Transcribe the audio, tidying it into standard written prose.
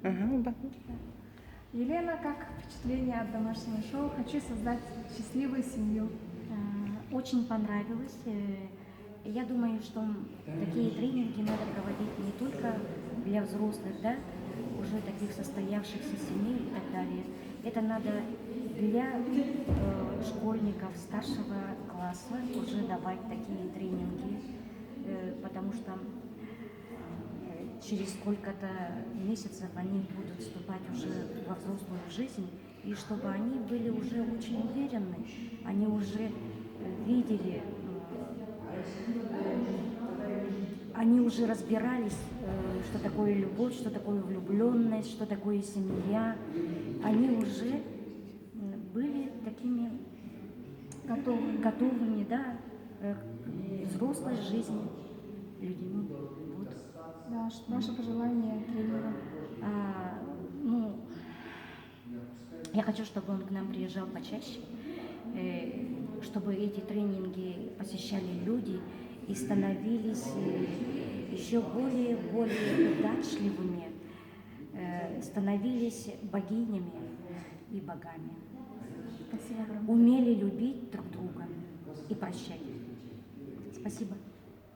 Ага, да. Елена, как впечатление от домашнего шоу? Хочу создать счастливую семью. Очень понравилось. Я думаю, что такие тренинги надо проводить не только для взрослых, да, уже таких состоявшихся семей и так далее. Это надо для школьников старшего класса уже давать такие тренинги, потому что через сколько-то месяцев они будут вступать уже во взрослую жизнь, и чтобы они были уже очень уверены, они уже видели, они уже разбирались, что такое любовь, что такое влюбленность, что такое семья. Они уже были такими готовыми, да, к взрослой жизни людьми. Вот. Да, ваше пожелание тренеру? Ну, я хочу, чтобы он к нам приезжал почаще, чтобы эти тренинги посещали люди и становились еще более удачливыми, становились богинями и богами. Спасибо огромное. Умели любить друг друга и прощать. Спасибо.